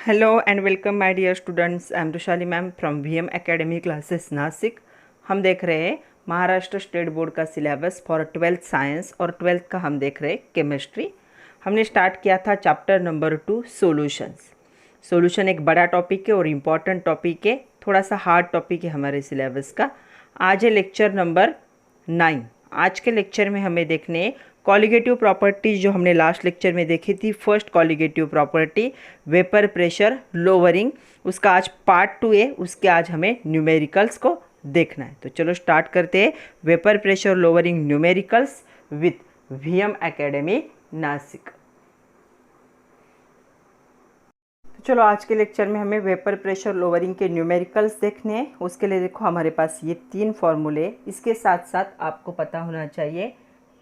Hello and welcome my dear students. I am Rushali ma'am from VM academy classes Nashik. हम देख रहे हैं Maharashtra state board का सिलेबस फॉर 12th साइंस और 12th का हम देख रहे हैं केमिस्ट्री। हमने स्टार्ट किया था चैप्टर नंबर 2 सॉल्यूशंस। सॉल्यूशन एक बड़ा टॉपिक है और इम्पॉर्टेंट टॉपिक है, थोड़ा सा हार्ड टॉपिक है हमारे सिलेबस का। आज है लेक्चर नंबर 9। आज के लेक्चर में हमें देखने कॉलिगेटिव प्रॉपर्टीज जो हमने लास्ट लेक्चर में देखी थी। First colligative property vapour pressure lowering, उसका आज पार्ट 2 है, उसके आज हमें न्यूमेरिकल्स को देखना है। तो चलो स्टार्ट करते हैं vapour pressure lowering numericals with VM academy Nashik. तो चलो आज के लेक्चर में हमें वेपर प्रेशर लोअरिंग के न्यूमेरिकल्स देखने हैं। उसके लिए देखो हमारे पास ये 3 फॉर्मूले, इसके साथ साथ आपको पता होना चाहिए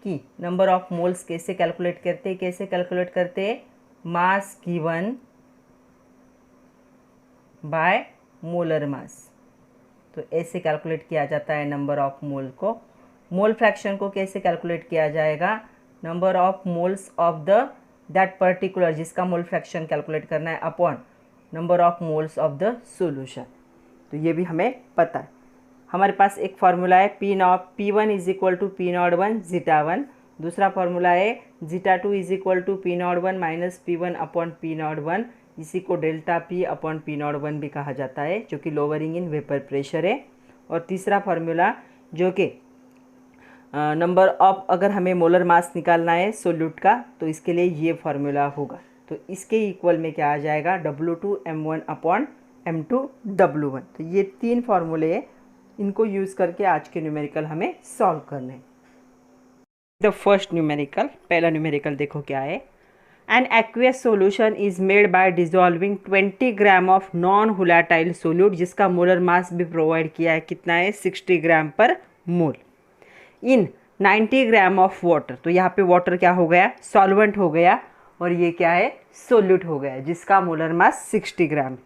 कि नंबर ऑफ मोल्स कैसे कैलकुलेट करते हैं mass given by molar mass. तो ऐसे कैलकुलेट किया जाता है नंबर ऑफ मोल को। मोल फ्रैक्शन को कैसे कैलकुलेट किया जाएगा, number of moles of the that particular, जिसका मोल फ्रैक्शन कैलकुलेट करना है, upon number of moles of the solution. तो ये भी हमें पता है। हमारे पास एक फार्मूला है P1 is equal to P01 zeta 1। दूसरा फार्मूला है zeta 2 is equal to P01 minus P1 upon P01। इसी को डेल्टा P अपॉन P01 भी कहा जाता है, जो कि लोअरिंग इन वेपर प्रेशर है। और तीसरा फार्मूला जो कि नंबर ऑफ, अगर हमें मोलर मास निकालना है सोल्यूट का, तो इसके लिए ये फार्मूला होगा। तो इसके इक्वल में क्या आ जाएगा, W2 M1 upon M2 W1। तो ये 3 फार्मूले हैं, इनको यूज़ करके आज के न्यूमेरिकल हमें सॉल्व करने हैं। द फर्स्ट न्यूमेरिकल, पहला न्यूमेरिकल देखो क्या है। An aqueous solution is made by dissolving 20 gram of non volatile solute, जिसका मोलर मास भी प्रोवाइड किया है, कितना है 60 ग्राम per mole, in 90 gram of water. तो यहाँ पे वाटर क्या हो गया, सॉल्वेंट हो गया, और ये क्या है, सोल्यूट हो गया, जिसका molar mass 60 gram.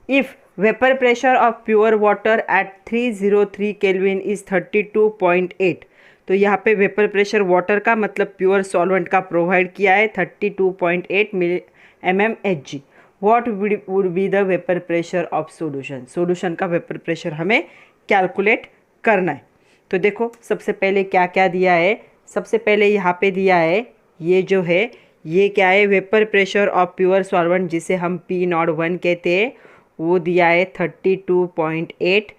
If vapour pressure of pure water eight 303 kelvin is 32.8। तो यहाँ पे वेपर प्रेशर वाटर का मतलब प्योर सॉल्वेंट का प्रोवाइड किया है 32.8 mmHg। What would be the vapour pressure of solution. Solution का वेपर प्रेशर हमें कैलकुलेट करना है। तो देखो सबसे पहले क्या क्या दिया है। सबसे पहले यहाँ पे दिया है, ये जो है ये क्या है, vapour pressure of pure solvent, जिसे हम P01 कहते हैं, वो दिया है 32.8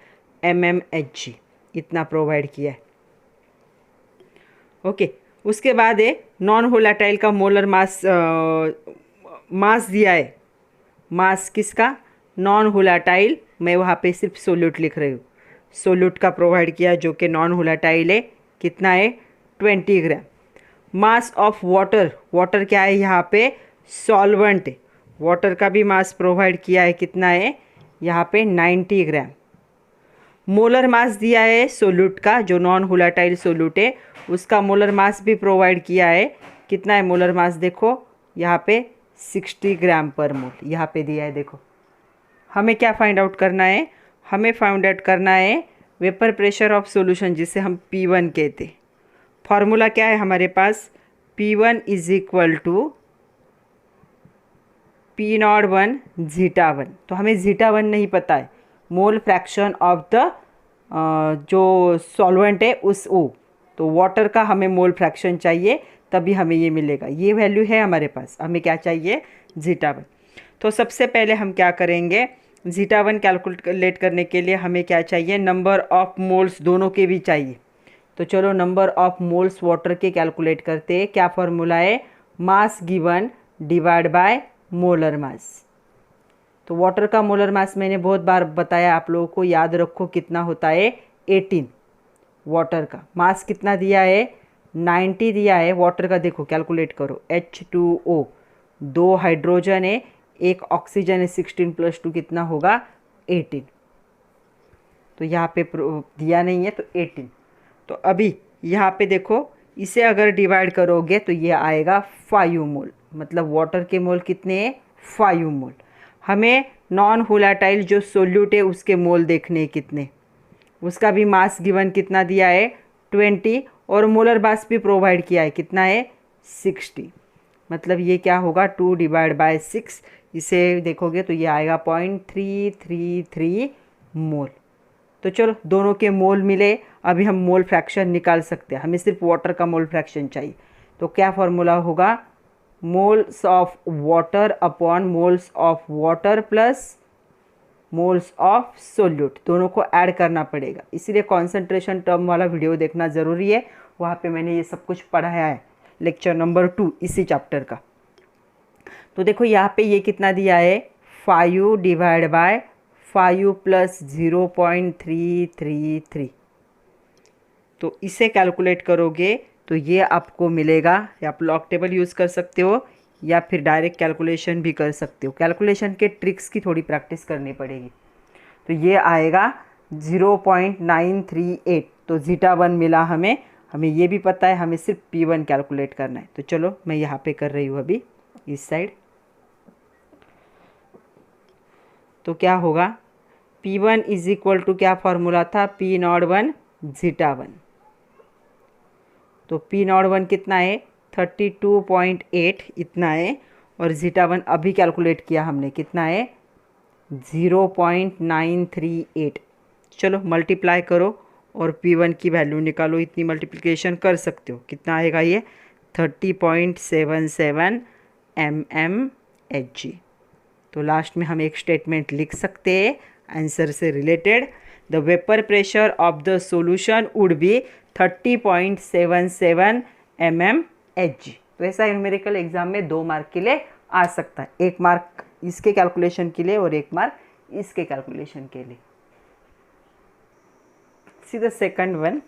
mmHg, इतना प्रोवाइड किया है। ओके, उसके बाद है नॉन वोलेटाइल का मोलर मास, मास दिया है। मास किसका, नॉन वोलेटाइल, मैं वहाँ पे सिर्फ सोल्यूट लिख रही हूँ, सोल्यूट का प्रोवाइड किया जो कि नॉन वोलेटाइल है, कितना है 20 ग्राम। मास ऑफ वाटर, वाटर क्या है यहाँ पे, सॉल्वेंट है, वाटर का भी मास प्रोवाइड किया है, कितना है यहाँ पे 90 ग्राम। मोलर मास दिया है सोल्यूट का, जो नॉन वोलेटाइल सोल्यूट है, उसका मोलर मास भी प्रोवाइड किया है, कितना है मोलर मास, देखो यहाँ पे 60 ग्राम पर मोल यहाँ पे दिया है। देखो हमें क्या फाइंड आउट करना है, हमें फाइंड आउट करना है वेपर प्रेशर ऑफ सॉल्यूशन, जिसे हम P1 कहते हैं। फार्मूला क्या है हमारे पास, P1 is equal to P01 zeta 1। तो हमें जीटा 1 नहीं पता है, मोल फ्रैक्शन ऑफ द जो सॉल्वेंट है उस ओ, तो वाटर का हमें मोल फ्रैक्शन चाहिए, तभी हमें ये मिलेगा। ये वैल्यू है हमारे पास, हमें क्या चाहिए, जीटा 1। तो सबसे पहले हम क्या करेंगे, जीटा 1 कैलकुलेट करने के लिए हमें क्या चाहिए, नंबर ऑफ मोल्स दोनों के भी चाहिए। तो चलो नंबर ऑफ मोल्स वाटर के कैलकुलेट करते हैं। क्या फॉर्मूला है, mass given divide by molar mass. तो वाटर का मोलर मास मैंने बहुत बार बताया, आप लोगों को याद रखो कितना होता है 18। वाटर का मास कितना दिया है, 90 दिया है। वाटर का देखो कैलकुलेट करो, H2O, 2 हाइड्रोजन है, 1 ऑक्सीजन है, 16 + 2 कितना होगा 18। तो यहाँ पे दिया नहीं है तो 18। तो अभी यहाँ पे देखो, इसे अगर डिवाइड करोगे तो ये आएगा 5 मोल, मतलब वाटर के मोल कितने हैं 5 मोल। हमें नॉन वोलेटाइल जो सोल्यूट है उसके मोल देखने कितने, उसका भी मास गिवन कितना दिया है 20, और मोलर मास भी प्रोवाइड किया है, कितना है 60। मतलब ये क्या होगा 2 / 6, इसे देखोगे तो ये आएगा 0.333 मोल। तो चलो दोनों के मोल मिले, अभी हम मोल फ्रैक्शन निकाल सकते हैं। हमें सिर्फ वाटर का मोल फ्रैक्शन चाहिए। तो क्या फॉर्मूला होगा, moles of water upon moles of water plus moles of solute, दोनों को ऐड करना पड़ेगा। इसीलिए कॉन्सेंट्रेशन टर्म वाला वीडियो देखना ज़रूरी है, वहाँ पे मैंने ये सब कुछ पढ़ाया है, लेक्चर नंबर 2 इसी चैप्टर का। तो देखो यहाँ पे ये कितना दिया है, 5 डिवाइड बाय 5 प्लस 0.333। तो इसे कैलकुलेट करोगे तो ये आपको मिलेगा, या आप लॉग टेबल यूज़ कर सकते हो या फिर डायरेक्ट कैलकुलेशन भी कर सकते हो। कैलकुलेशन के ट्रिक्स की थोड़ी प्रैक्टिस करनी पड़ेगी। तो ये आएगा 0.938। तो जीटा 1 मिला हमें ये भी पता है, हमें सिर्फ P1 कैलकुलेट करना है। तो चलो मैं यहाँ पे कर रही हूँ अभी इस साइड। तो क्या होगा, P1 इज इक्वल टू क्या फॉर्मूला था, P01 जीटा 1। तो P01 कितना है, 32.8 इतना है, और जीटा 1 अभी कैलकुलेट किया हमने, कितना है 0.938। चलो मल्टीप्लाई करो और P1 की वैल्यू निकालो। इतनी मल्टीप्लिकेशन कर सकते हो, कितना आएगा ये 30.77 mmHg। तो लास्ट में हम एक स्टेटमेंट लिख सकते हैं आंसर से related, the vapour pressure of the solution would be 30.77 mmHg। तो ऐसा न्यूमेरिकल एग्जाम में 2 मार्क के लिए आ सकता है, 1 मार्क इसके कैलकुलेशन के लिए और 1 मार्क इसके कैलकुलेशन के लिए। See the second one,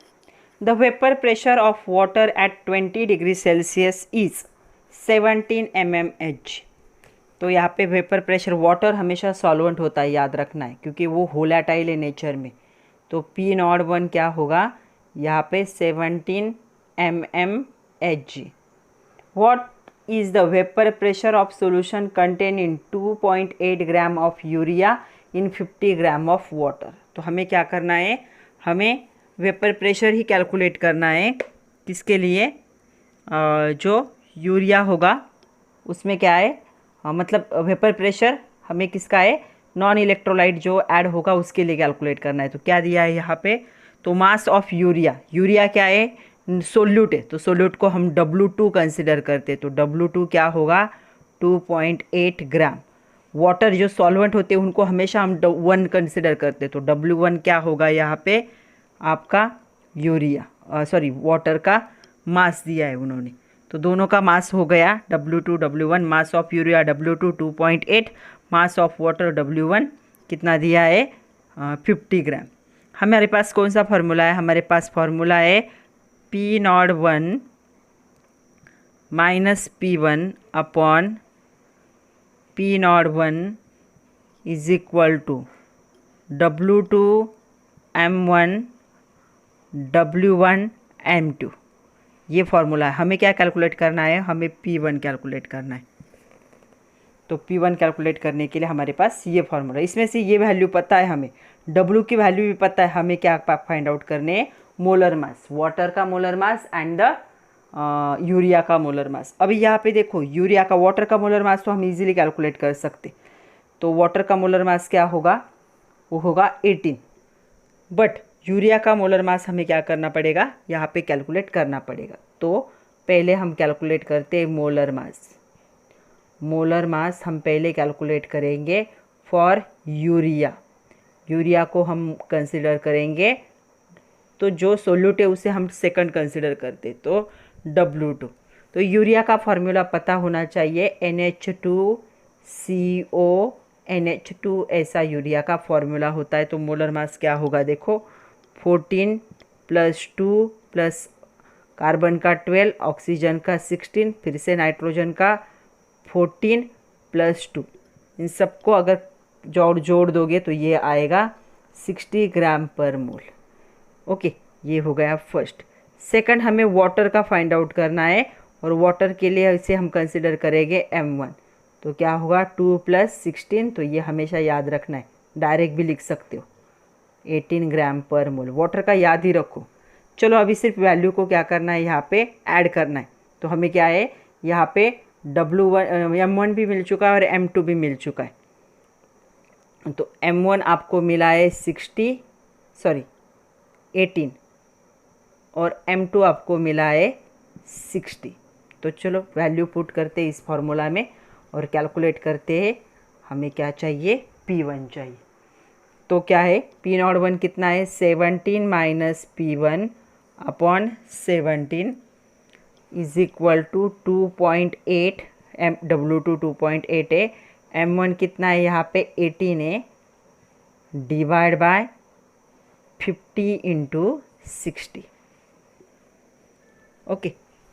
the vapour pressure of water at 20 degree Celsius is 17 mmHg। तो यहाँ पे वेपर प्रेशर, वाटर हमेशा सॉल्वेंट होता है, याद रखना है, क्योंकि वो वोलेटाइल है नेचर में। तो P01 क्या होगा यहाँ पे 17 mmHg। What is the vapour pressure of solution contain in 2.8 gram of urea in 50 gram of water. तो हमें क्या करना है, हमें वेपर प्रेशर ही कैलकुलेट करना है। किसके लिए, जो यूरिया होगा उसमें क्या है, मतलब वेपर प्रेशर हमें किसका है, नॉन इलेक्ट्रोलाइट जो ऐड होगा उसके लिए कैलकुलेट करना है। तो क्या दिया है यहाँ पे, तो मास ऑफ यूरिया, यूरिया क्या है, सोल्यूट है, तो सोल्यूट को हम W2 कंसिडर करते, तो W2 क्या होगा 2.8 ग्राम। वाटर जो सॉल्वेंट होते हैं उनको हमेशा हम 1 कंसिडर करते, तो W1 क्या होगा यहाँ पे आपका यूरिया, सॉरी वाटर का मास दिया है उन्होंने। तो दोनों का मास हो गया W2 W1, mass of urea W2 2.8, mass of water W1 कितना दिया है 50 ग्राम। हमारे पास कौन सा फार्मूला है, हमारे पास फार्मूला है P01 minus P1 upon P01 is equal to W2 M1 W1 M2। ये फार्मूला है। हमें क्या कैलकुलेट करना है, हमें P1 कैलकुलेट करना है। तो P1 कैलकुलेट करने के लिए हमारे पास ये फार्मूला, इसमें से ये वैल्यू पता है हमें, W की वैल्यू भी पता है, हमें क्या फाइंड आउट करने हैं, मोलर मास, वाटर का molar mass and the urea का मोलर मास। अभी यहाँ पे देखो यूरिया का, वाटर का मोलर मास तो हम इजीली कैलकुलेट कर सकते। तो वाटर का मोलर मास क्या होगा, वो होगा 18, बट यूरिया का मोलर मास हमें क्या करना पड़ेगा, यहाँ पे कैलकुलेट करना पड़ेगा। तो पहले हम कैलकुलेट करते हैं मोलर मास। मोलर मास हम पहले कैलकुलेट करेंगे फॉर यूरिया, यूरिया को हम कंसिडर करेंगे, तो जो सोल्यूट है उसे हम सेकंड कंसिडर करते, तो W2। तो यूरिया का फार्मूला पता होना चाहिए, NH2CO NH2, ऐसा यूरिया का फार्मूला होता है। तो मोलर मास क्या होगा, देखो 14 + 2 प्लस कार्बन का 12, ऑक्सीजन का 16, फिर से नाइट्रोजन का 14 + 2, इन सबको अगर जोड़ दोगे तो ये आएगा 60 ग्राम पर मोल। ओके, ये हो गया फर्स्ट। सेकंड, हमें वाटर का फाइंड आउट करना है, और वाटर के लिए इसे हम कंसिडर करेंगे M1। तो क्या होगा 2 + 16, तो ये हमेशा याद रखना है, डायरेक्ट भी लिख सकते हो, 18 ग्राम पर मोल। वाटर का याद ही रखो। चलो अभी सिर्फ वैल्यू को क्या करना है, यहाँ पे ऐड करना है। तो हमें क्या है, यहाँ पे M1 भी मिल चुका है और M2 भी मिल चुका है। तो M1 आपको मिला है 18 और M2 आपको मिला है 60। तो चलो वैल्यू पुट करते हैं इस फॉर्मूला में और कैलकुलेट करते हैं। हमें क्या चाहिए, P1 चाहिए। तो क्या है, P01 कितना है, 17 minus P1 upon 17 is equal to 2.8। W2 2.8 है। M1 कितना है यहाँ पे 18 है, डिवाइड बाय 50 इंटू 60। ओके,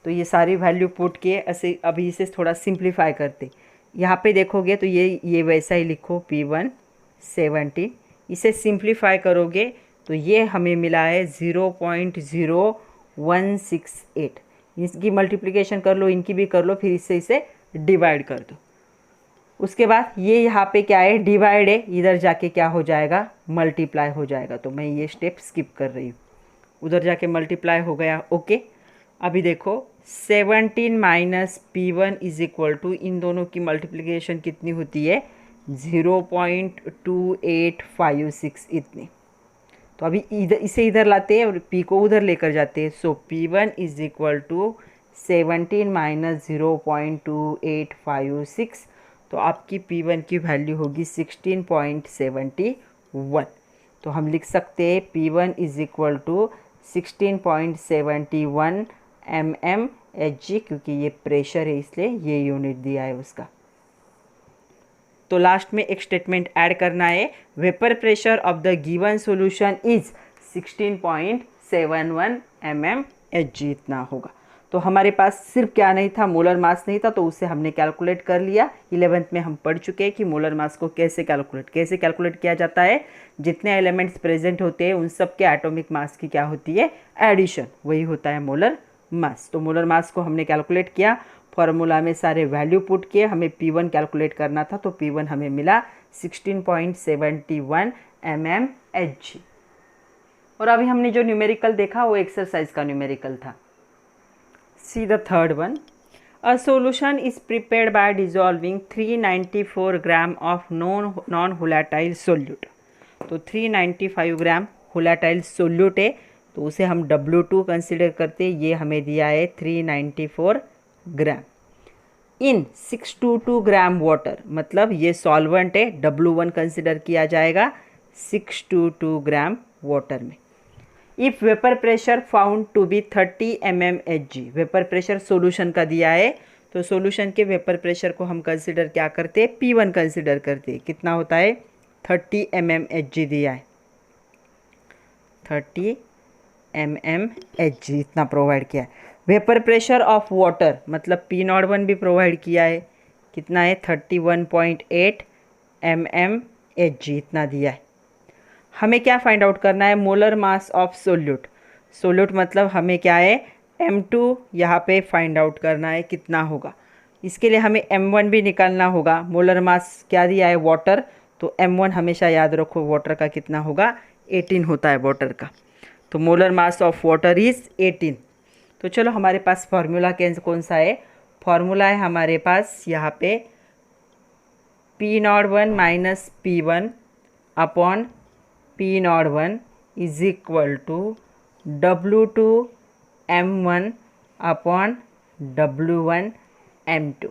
तो ये सारी वैल्यू पुट किए। ऐसे अभी इसे थोड़ा सिंप्लीफाई करते। यहाँ पे देखोगे तो ये वैसा ही लिखो, P1 17। इसे सिंप्लीफाई करोगे तो ये हमें मिला है 0.0168। इसकी मल्टीप्लिकेशन कर लो, इनकी भी कर लो, फिर इससे इसे डिवाइड कर दो। उसके बाद ये यहाँ पे क्या है, डिवाइड है, इधर जाके क्या हो जाएगा, मल्टीप्लाई हो जाएगा। तो मैं ये स्टेप स्किप कर रही हूँ, उधर जाके मल्टीप्लाई हो गया। ओके, अभी देखो 17 minus P1 is equal to, इन दोनों की मल्टीप्लिकेशन कितनी होती है, 0.2856 इतनी। तो अभी इसे इधर लाते हैं और P को उधर लेकर जाते हैं। So P1 is equal to 17 minus 0.2856। तो आपकी P1 की वैल्यू होगी 16.71। तो हम लिख सकते हैं P1 is equal to 16.71 mmHg, क्योंकि ये प्रेशर है इसलिए ये यूनिट दिया है उसका। तो लास्ट में एक स्टेटमेंट ऐड करना है, vapour pressure of the given solution is 16.71 mmHg, इतना होगा। तो हमारे पास सिर्फ क्या नहीं था, मोलर मास नहीं था, तो उसे हमने कैलकुलेट कर लिया। 11th में हम पढ़ चुके हैं कि मोलर मास को कैसे कैलकुलेट किया जाता है। जितने एलिमेंट्स प्रेजेंट होते हैं उन सब के एटॉमिक मास की क्या होती है, एडिशन, वही होता है मोलर मास। तो मोलर मास को हमने कैलकुलेट किया, फॉर्मूला में सारे वैल्यू पुट किए, हमें P1 कैलकुलेट करना था। तो P1 हमें मिला 16.71 mmHg। और अभी हमने जो न्यूमेरिकल देखा वो एक्सरसाइज का न्यूमेरिकल था। See the third one, a solution is prepared by dissolving 394 gram of non volatile solute. तो 395 ग्राम होलाटाइल सोल्यूट है, तो उसे हम W2 कंसिडर करते। ये हमें दिया है 394 ग्राम इन 622 ग्राम वाटर, मतलब ये सॉल्वेंट है, W1 कंसिडर किया जाएगा 622 ग्राम वाटर में। If vapour pressure found to be 30 mmHg, vapour pressure solution का दिया है, तो सॉल्यूशन के वेपर प्रेशर को हम कंसिडर क्या करते हैं, P1 कंसिडर करते हैं। कितना होता है, 30 mmHg दिया है, 30 mmHg इतना प्रोवाइड किया है। वेपर प्रेशर ऑफ वाटर मतलब P01 भी प्रोवाइड किया है, कितना है 31.8 mmHg इतना दिया है। हमें क्या फाइंड आउट करना है, मोलर मास ऑफ सोल्यूट मतलब हमें क्या है, M2 यहाँ पे फाइंड आउट करना है कितना होगा। इसके लिए हमें M1 भी निकालना होगा। मोलर मास क्या दिया है, वाटर, तो M1 हमेशा याद रखो वाटर का कितना होगा, 18 होता है वाटर का। तो molar mass of water is 18। तो चलो हमारे पास फॉर्मूला कौन सा है, फॉर्मूला है हमारे पास यहाँ पे P01 minus P1 upon P01 is equal to W2 M1 upon W1 M2।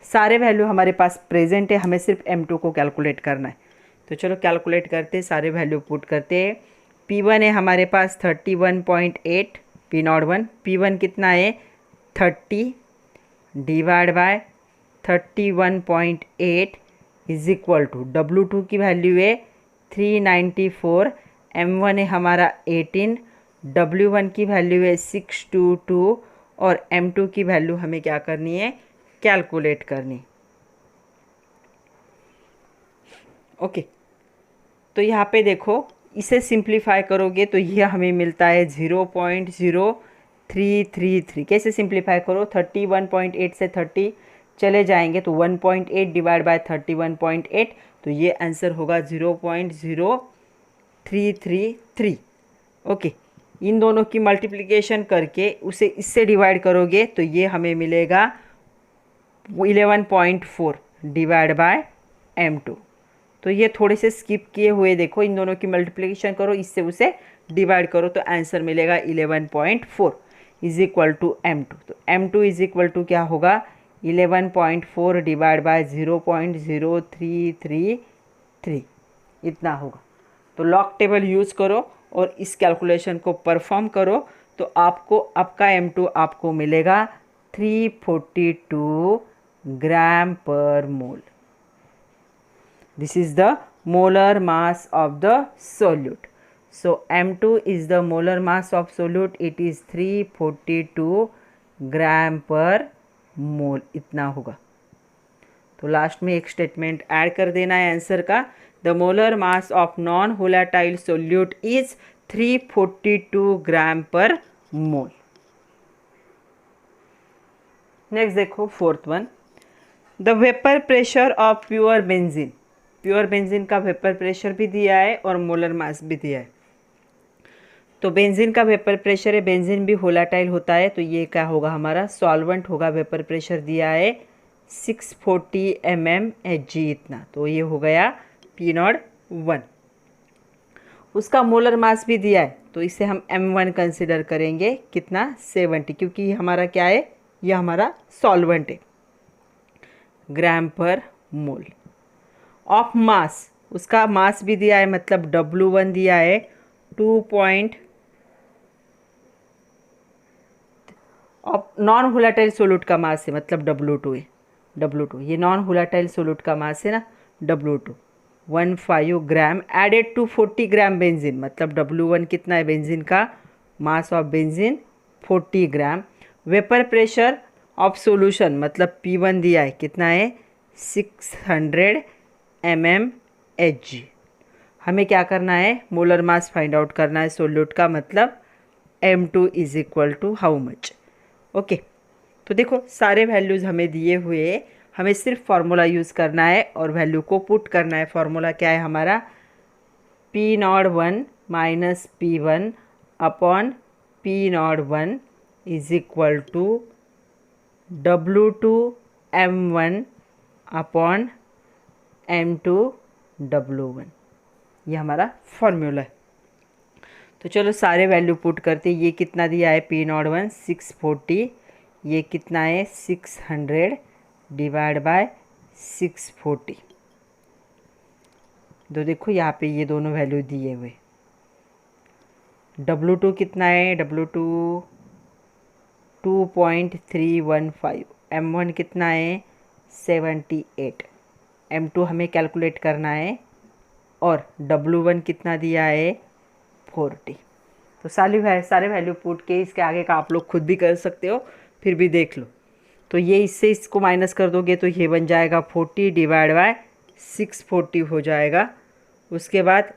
सारे वैल्यू हमारे पास प्रेजेंट है, हमें सिर्फ M2 को कैलकुलेट करना है। तो चलो कैलकुलेट करते, सारे वैल्यू पुट करते हैं। P1 है हमारे पास 31.8, P01 P1 कितना है 30 divide by 31.8 is equal to W2 की वैल्यू है 394, M1 है हमारा 18, W1 की वैल्यू है 622 और M2 की वैल्यू हमें क्या करनी है, कैलकुलेट करनी। ओके, तो यहाँ पे देखो, इसे सिंप्लीफाई करोगे तो यह हमें मिलता है 0.0333। कैसे सिंप्लीफाई करो, 31.8 से 30 चले जाएंगे तो 1.8 डिवाइड बाय 31.8, तो ये आंसर होगा 0.0333। ओके, इन दोनों की मल्टीप्लिकेशन करके उसे इससे डिवाइड करोगे तो ये हमें मिलेगा 11.4 डिवाइड बाय m2। तो ये थोड़े से स्किप किए हुए देखो, इन दोनों की मल्टीप्लिकेशन करो, इससे उसे डिवाइड करो तो आंसर मिलेगा 11.4 इज इक्वल टू m2। तो m2 इज इक्वल टू क्या होगा 11.4 डिवाइड बाय 0.0333 इतना होगा। तो लॉग टेबल यूज़ करो और इस कैलकुलेशन को परफॉर्म करो तो आपको आपका m2 आपको मिलेगा 342 gram per mole. This is the molar mass of the solute. So m2 is the molar mass of solute, it is 342 gram per मोल इतना होगा। तो लास्ट में एक स्टेटमेंट ऐड कर देना है आंसर का, the molar mass of non volatile solute is 342 gram per mole. Next देखो fourth one, the vapour pressure of pure benzene. Pure benzene का वेपर प्रेशर भी दिया है और मोलर मास भी दिया है। तो बेंजीन का वेपर प्रेशर है, बेंजीन भी वोलेटाइल होता है, तो ये क्या होगा हमारा सॉल्वेंट होगा। वेपर प्रेशर दिया है 640 mmHg इतना, तो ये हो गया P01। उसका मोलर मास भी दिया है तो इसे हम M1 कंसिडर करेंगे, कितना 70, क्योंकि ये हमारा क्या है, ये हमारा सॉल्वेंट है। ग्राम पर मोल ऑफ मास, उसका मास भी दिया है, मतलब W1 दिया है 2. नॉन वोलेटाइल सोल्यूट का मास है, मतलब W2 है। W2 ये नॉन वोलेटाइल सोल्यूट का मास है ना, W2 15 gram added to 40 gram benzene, मतलब W1 कितना है बेंजीन का, mass of benzene 40 gram. Vapour pressure of solution, मतलब P1 दिया है, कितना है 600 mmHg। हमें क्या करना है, मोलर मास फाइंड आउट करना है सोल्यूट का, मतलब m2 is equal to how much. Okay तो देखो सारे वैल्यूज़ हमें दिए हुए, हमें सिर्फ फार्मूला यूज़ करना है और वैल्यू को पुट करना है। फार्मूला क्या है हमारा, P01 minus P1 upon P01 is equal to W2 M1 upon M2 W1। ये हमारा फार्मूला है। तो चलो सारे वैल्यू पुट करते, ये कितना दिया है P01 640, ये कितना है 600 डिवाइड बाय 640। तो देखो यहाँ पे ये दोनों वैल्यू दिए हुए, W2 कितना है, W2 2.315, M1 कितना है 78, M2 हमें कैलकुलेट करना है और W1 कितना दिया है 40। तो सारे वैल्यू पुट के इसके आगे का आप लोग खुद भी कर सकते हो, फिर भी देख लो। तो ये इससे इसको माइनस कर दोगे तो ये बन जाएगा 40 डिवाइड बाय 640 हो जाएगा। उसके बाद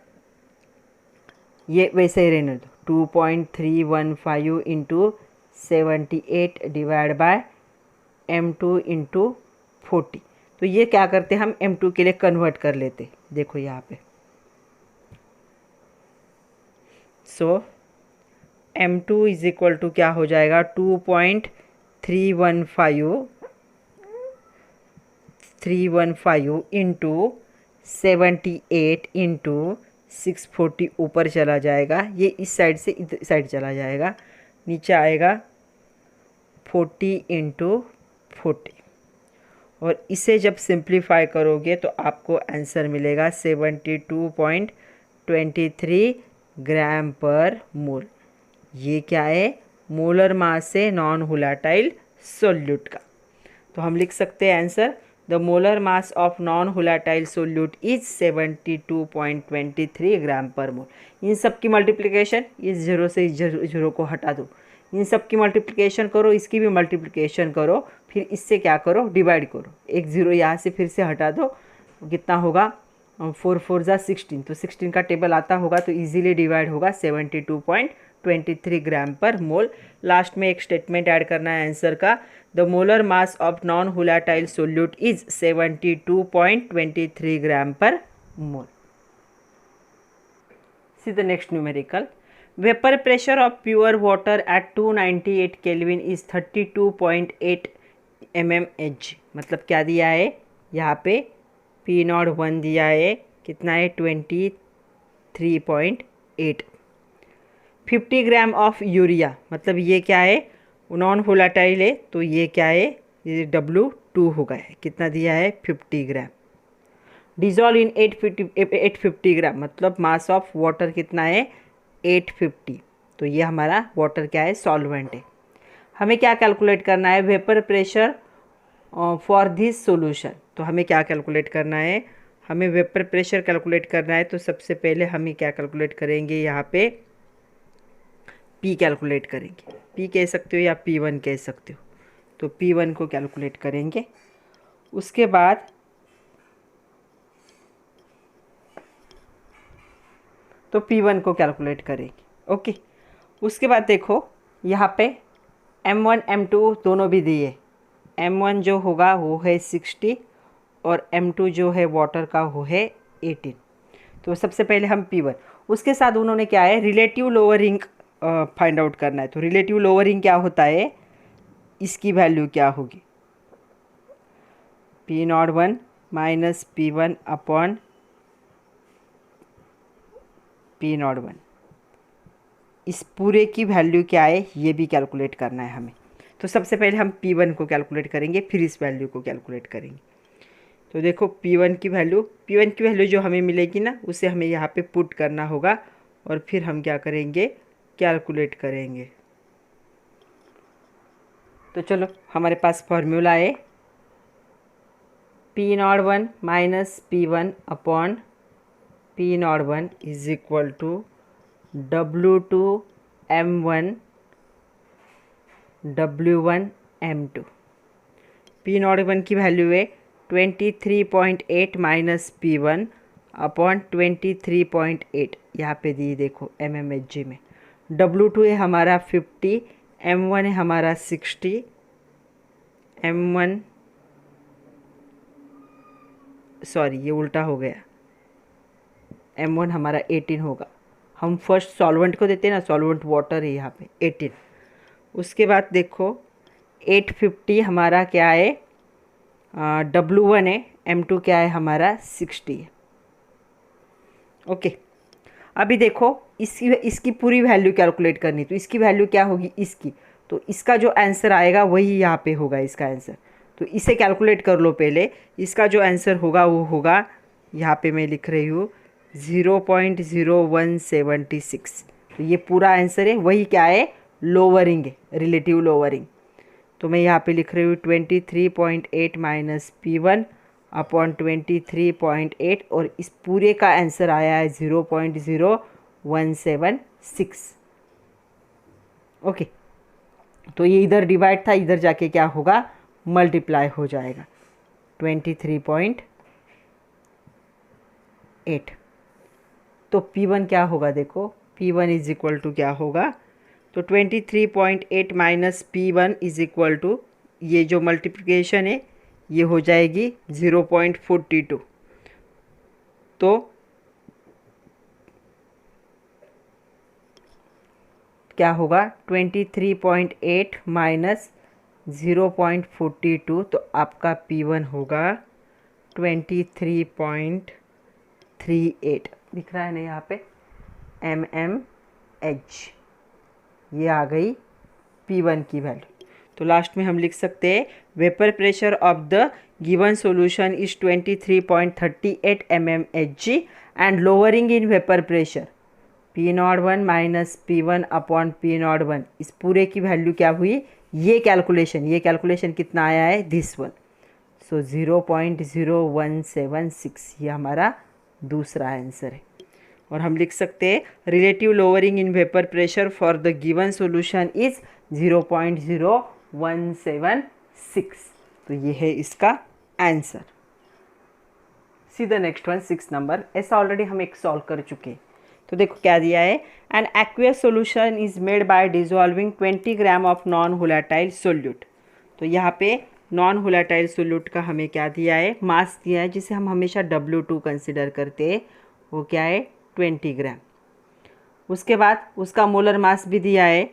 ये वैसे ही रहने दो, 2.315 into 78 divide by M2 into 40। तो ये क्या करते हम M2 के लिए कन्वर्ट कर लेते, देखो यहाँ पे। सो M2 इज इक्वल टू क्या हो जाएगा 2.315 इंटू 78 इंटू 640, ऊपर चला जाएगा, ये इस साइड से इस साइड चला जाएगा, नीचे आएगा 40 इंटू 40। और इसे जब सिंप्लीफाई करोगे तो आपको आंसर मिलेगा 72.23 ग्राम पर मोल। ये क्या है, मोलर मास है नॉन वोलेटाइल सोल्यूट का। तो हम लिख सकते हैं answer, the molar mass of non volatile solute is 72.23 gram per मोल। इन सब की मल्टीप्लिकेशन, इस जीरो से इस जीरो को हटा दो, इन सब की मल्टीप्लिकेशन करो, इसकी भी मल्टीप्लिकेशन करो, फिर इससे क्या करो डिवाइड करो, एक ज़ीरो यहाँ से फिर से हटा दो, कितना होगा 4 4 जा 16, तो 16 का टेबल आता होगा तो इजीली डिवाइड होगा 72.23 ग्राम पर मोल। लास्ट में एक स्टेटमेंट ऐड करना है आंसर का, the molar mass of non volatile solute is 72.23 gram per mole. See the next numerical, vapour pressure of pure water at 298 kelvin is 32.8 mmHg, मतलब क्या दिया है यहाँ पे P01 दिया है, कितना है 23.8। 50 ग्राम ऑफ यूरिया, मतलब ये क्या है नॉन वोलाटाइल है, तो ये क्या है ये W2 होगा है, कितना दिया है 50 ग्राम। डिजॉल्व इन 850 ग्राम, मतलब मास ऑफ वाटर कितना है 850, तो ये हमारा वाटर क्या है सॉल्वेंट है। हमें क्या कैलकुलेट करना है vapour pressure for this solution, तो हमें क्या कैलकुलेट करना है, हमें वेपर प्रेशर कैलकुलेट करना है। तो सबसे पहले हम क्या कैलकुलेट करेंगे, यहाँ पे P कैलकुलेट करेंगे, P कह सकते हो या P1 कह सकते हो, तो P1 को कैलकुलेट करेंगे। उसके बाद तो P1 को कैलकुलेट करेंगे। ओके, उसके बाद देखो यहाँ पे M1 M2 दोनों भी दिए। M1 जो होगा वो है 60 और M2 जो है वाटर का वो है 18। तो सबसे पहले हम P1, उसके साथ उन्होंने क्या है रिलेटिव लोअरिंग फाइंड आउट करना है। तो रिलेटिव लोअरिंग क्या होता है, इसकी वैल्यू क्या होगी P01 minus P1 upon P01, इस पूरे की वैल्यू क्या है ये भी कैलकुलेट करना है हमें। तो सबसे पहले हम P1 को कैलकुलेट करेंगे, फिर इस वैल्यू को कैलकुलेट करेंगे। तो देखो P1 की वैल्यू जो हमें मिलेगी ना, उसे हमें यहाँ पे पुट करना होगा और फिर हम क्या करेंगे कैलकुलेट करेंगे। तो चलो हमारे पास फॉर्मूला है P01 minus P1 upon P01 is equal to W2 M1 W1 M2। P01 की वैल्यू है 23.8 माइनस P1 अपॉन 23.8, यहाँ पे दी देखो mmHg में। W2 है हमारा 50, M1 है हमारा 60, M1 सॉरी ये उल्टा हो गया, M1 हमारा 18 होगा। हम फर्स्ट सॉल्वेंट को देते हैं ना, सॉल्वेंट वाटर है यहाँ पे 18। उसके बाद देखो 850 हमारा क्या है W1 है, M2 क्या है हमारा 60 है। ओके, अभी देखो इसकी पूरी वैल्यू कैलकुलेट करनी, तो इसकी वैल्यू क्या होगी इसकी, तो इसका जो आंसर आएगा वही यहाँ पे होगा इसका आंसर। तो इसे कैलकुलेट कर लो पहले, इसका जो आंसर होगा वो होगा यहाँ पे मैं लिख रही हूँ 0.0176। तो ये पूरा आंसर है, वही क्या है लोअरिंग है, रिलेटिव लोअरिंग। तो मैं यहाँ पे लिख रही हूँ 23.8 माइनस P1 अपॉन 23.8 और इस पूरे का आंसर आया है 0.0176। ओके, तो ये इधर डिवाइड था, इधर जाके क्या होगा मल्टीप्लाई हो जाएगा 23.8। तो P1 क्या होगा देखो, P1 इज इक्वल टू क्या होगा, तो 23.8 minus P1 is equal to ये जो मल्टीप्लिकेशन है ये हो जाएगी 0.42। तो क्या होगा 23.8 माइनस 0.42, तो आपका P1 होगा 23.38, दिख रहा है ना यहाँ पे mmH, ये आ गई P1 की वैल्यू। तो लास्ट में हम लिख सकते हैं vapour pressure of the given solution is 23.38 mmHg and lowering in vapour pressure P01 minus P1 upon P01, इस पूरे की वैल्यू क्या हुई, ये कैलकुलेशन कितना आया है दिस वन, सो 0.0176, ये हमारा दूसरा आंसर है। और हम लिख सकते हैं relative lowering in vapour pressure for the given solution is 0.0176। तो ये है इसका answer. C the next one 6 number, ऐसा ऑलरेडी हम एक सॉल्व कर चुके हैं। तो देखो क्या दिया है, an aqueous solution is made by dissolving 20 gram of non volatile solute. तो यहाँ पे नॉन वोलेटाइल सोल्यूट का हमें क्या दिया है, मास दिया है, जिसे हम हमेशा W2 कंसिडर करते हैं, वो क्या है 20 ग्राम। उसके बाद उसका मोलर मास भी दिया है,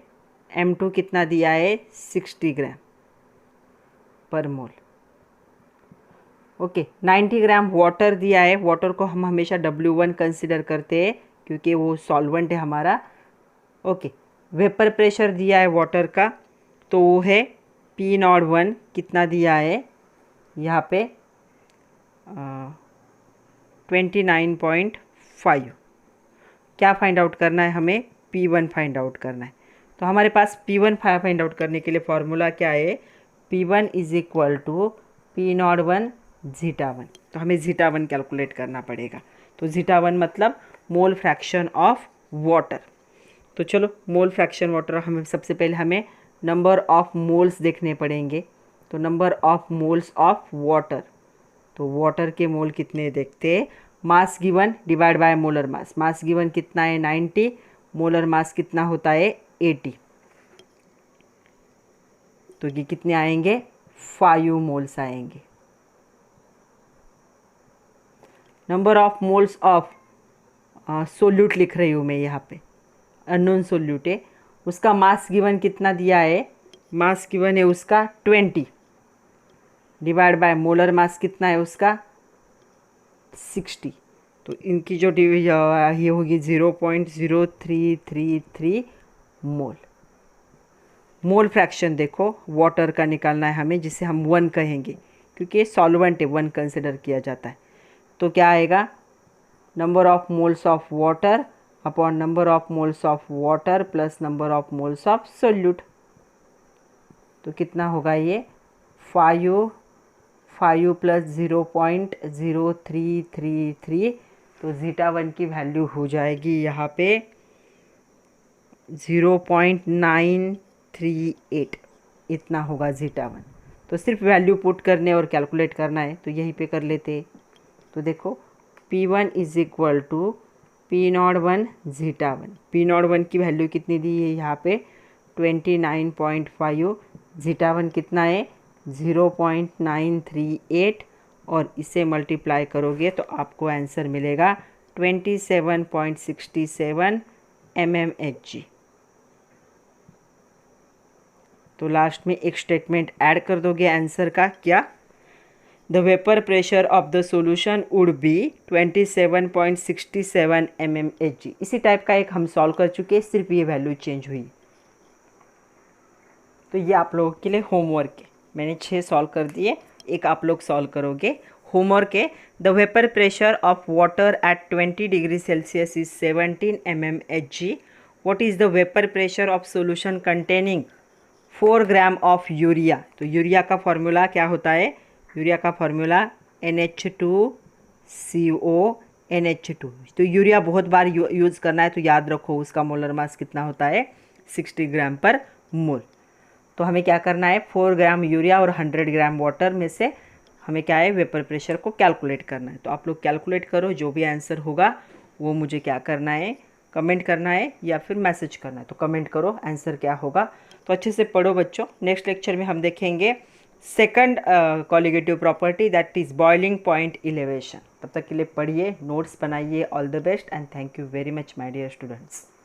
M2 कितना दिया है 60 ग्राम। पर मोल। ओके, 90 ग्राम वाटर दिया है। वाटर को हम हमेशा W1 कंसिडर करते हैं क्योंकि वो सॉल्वेंट है हमारा। ओके, वेपर प्रेशर दिया है वाटर का, तो वो है P01। कितना दिया है यहाँ पे 29.5। क्या फाइंड आउट करना है हमें? P1 फाइंड आउट करना है। तो हमारे पास P1 फाइंड आउट करने के लिए फॉर्मूला क्या है? P1 is equal to P01 zeta1। तो हमें zeta1 कैलकुलेट करना पड़ेगा। तो zeta1 मतलब मोल फ्रैक्शन ऑफ वाटर। तो चलो, मोल फ्रैक्शन वाटर हमें सबसे पहले हमें नंबर ऑफ मोल्स देखने पड़ेंगे। तो number of moles of water, तो वाटर के मोल कितने देखते हैं? Mass given divide by molar mass. Mass given कितना है? 90। मोलर मास कितना होता है? 80। तो ये कितने आएंगे? 5 मोल्स आएंगे। Number of moles of solute लिख रही हूँ मैं यहाँ पे, अननोन सोल्यूट है। उसका मास गिवन कितना दिया है? मास गिवन है उसका 20 डिवाइड बाय मोलर मास कितना है उसका? 60। तो इनकी जो ये होगी 0.0333 मोल। मोल फ्रैक्शन देखो वाटर का निकालना है हमें, जिसे हम 1 कहेंगे क्योंकि सॉल्वेंट है, 1 कंसिडर किया जाता है। तो क्या आएगा? Number of moles of water upon number of moles of water plus number of moles of solute. तो कितना होगा ये? 5 प्लस 0.0333। तो zeta1 की वैल्यू हो जाएगी यहाँ पे 0.938। इतना होगा zeta1। तो सिर्फ वैल्यू पुट करने और कैलकुलेट करना है, तो यहीं पे कर लेते। तो देखो P1 is equal to P01 zeta1। P01 की वैल्यू कितनी दी है यहाँ पे? 29.5। zeta1 कितना है? 0.938 और इसे मल्टीप्लाई करोगे तो आपको आंसर मिलेगा 27.67 mmHg। तो लास्ट में एक स्टेटमेंट ऐड कर दोगे आंसर का, क्या? The vapour pressure of the solution would be 27.67 mmHg। इसी टाइप का एक हम सॉल्व कर चुके हैं, सिर्फ ये वैल्यू चेंज हुई। तो ये आप लोगों के लिए होमवर्क है। मैंने 6 सॉल्व कर दिए, एक आप लोग सॉल्व करोगे। होमवर्क है, the vapour pressure of water at 20 degree Celsius is 17 mmHg। What is the vapour pressure of solution containing 4 gram of urea. तो यूरिया का फॉर्मूला क्या होता है? यूरिया का फॉर्मूला NH2CO NH2। तो यूरिया बहुत बार यूज़ करना है, तो याद रखो उसका मोलर मास कितना होता है? 60 ग्राम पर मोल। तो हमें क्या करना है? 4 ग्राम यूरिया और 100 ग्राम वाटर में से हमें क्या है? वेपर प्रेशर को कैलकुलेट करना है। तो आप लोग कैलकुलेट करो, जो भी आंसर होगा वो मुझे क्या करना है? कमेंट करना है या फिर मैसेज करना है। तो कमेंट करो आंसर क्या होगा। तो अच्छे से पढ़ो बच्चों। नेक्स्ट लेक्चर में हम देखेंगे second colligative property, that is boiling point elevation. तब तक के लिए पढ़िए, नोट्स बनाइए। All the best and thank you very much my dear students.